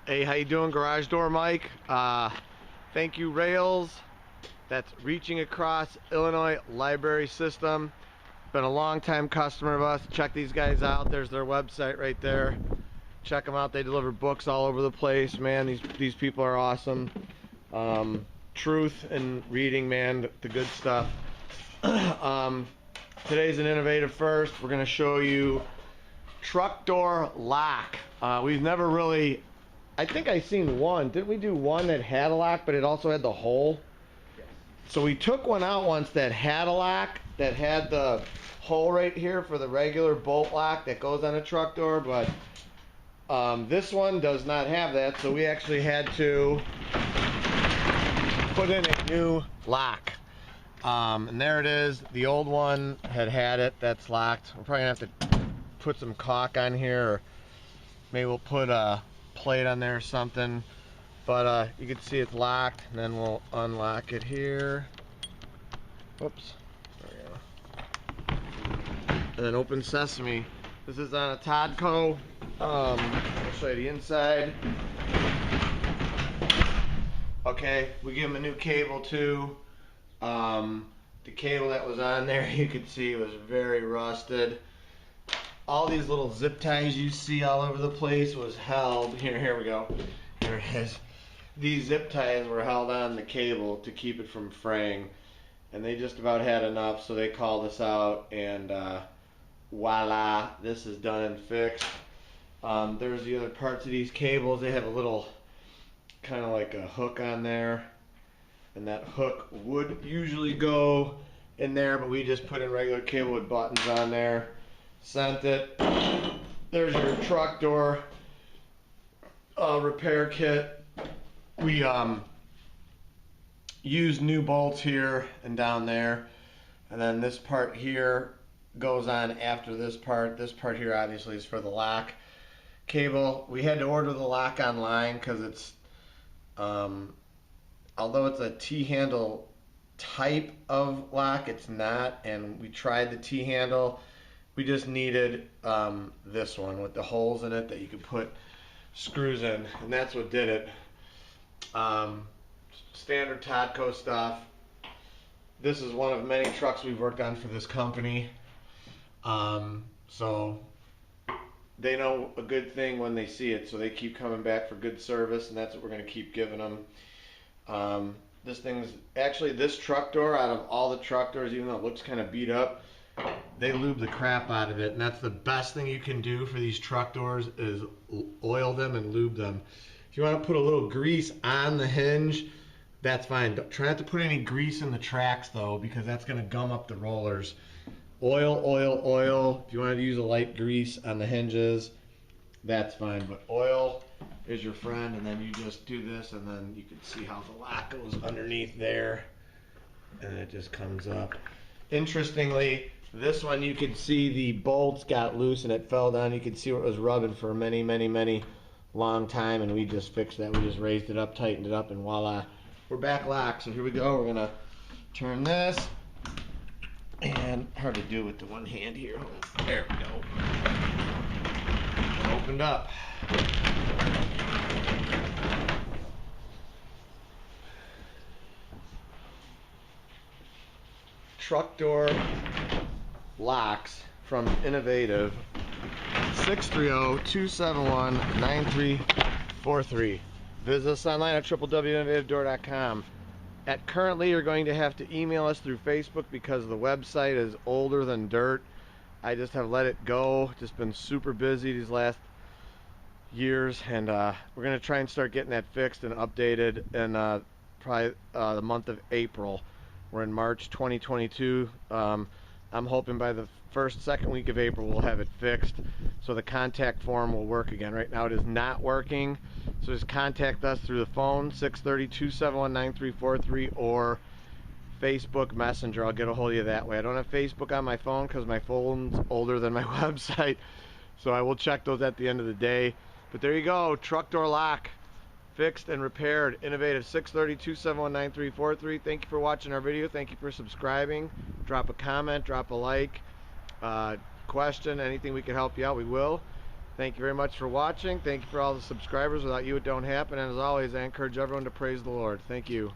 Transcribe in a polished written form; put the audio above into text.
Hey, how you doing, Garage Door Mike? Thank you, Rails. That's Reaching Across Illinois Library System. Been a long time customer of us. Check these guys out. There's their website right there. Check them out. They deliver books all over the place, man. These people are awesome. Truth and reading, man, the good stuff. Today's an innovative first. We're going to show you truck door lock. We've never really, I think I seen one. Didn't we do one that had a lock, but it also had the hole? Yes. So we took one out once that had a lock, that had the hole right here for the regular bolt lock that goes on a truck door, but this one does not have that, so we actually had to put in a new lock. And there it is. The old one had it. That's locked. We're probably gonna have to put some caulk on here, or maybe we'll put a plate on there or something. But you can see it's locked, and then we'll unlock it here. Whoops. There we go. And then open sesame. This is on a Todco. I'll show you the inside. Okay, we give them a new cable too. The cable that was on there, you could see, was very rusted. All these little zip ties you see all over the place was held. Here we go. Here it is. These zip ties were held on the cable to keep it from fraying, and they just about had enough, so they called us out, and voila, this is done and fixed. There's the other parts of these cables. They have a little kind of like a hook on there, and that hook would usually go in there, but we just put in regular cable with buttons on there. Sent it. There's your truck door repair kit. We use new bolts here and down there, and then this part here goes on after this part. This part here obviously is for the lock cable. We had to order the lock online because it's although it's a T-handle type of lock, it's not, and we tried the T-handle. We just needed this one with the holes in it that you could put screws in, and that's what did it. Standard Todco stuff. This is one of many trucks we've worked on for this company. So they know a good thing when they see it, so they keep coming back for good service, and that's what we're going to keep giving them. This thing's actually, this truck door, out of all the truck doors, even though it looks kind of beat up, they lube the crap out of it, and that's the best thing you can do for these truck doors is oil them and lube them. If you want to put a little grease on the hinge, that's fine. Try not to put any grease in the tracks though, because that's going to gum up the rollers. Oil, oil, oil. If you want to use a light grease on the hinges, that's fine, but oil is your friend, and then you just do this, and then you can see how the lock goes underneath there, and it just comes up. Interestingly, this one you could see the bolts got loose and it fell down. You could see where it was rubbing for many long time, and we just fixed that. We just raised it up, tightened it up, and voila, we're back locked. So here we go. We're gonna turn this, and hard to do with the one hand here. There we go. Opened up. Truck door locks from Innovative. 630-271-9343. Visit us online at www.innovativedoor.com. Currently, you're going to have to email us through Facebook because the website is older than dirt. I just have let it go. Just been super busy these last years, and we're going to try and start getting that fixed and updated in probably the month of April. We're in March 2022. I'm hoping by the second week of April we'll have it fixed, so the contact form will work again. Right now it is not working, so just contact us through the phone, 630-271-9343, or Facebook Messenger. I'll get a hold of you that way. I don't have Facebook on my phone because my phone's older than my website, so I will check those at the end of the day. But there you go, truck door lock fixed and repaired. Innovative. 630-271-9343. Thank you for watching our video. Thank you for subscribing. Drop a comment, drop a like, question, anything we can help you out, we will. Thank you very much for watching. Thank you for all the subscribers. Without you, it don't happen. And as always, I encourage everyone to praise the Lord. Thank you.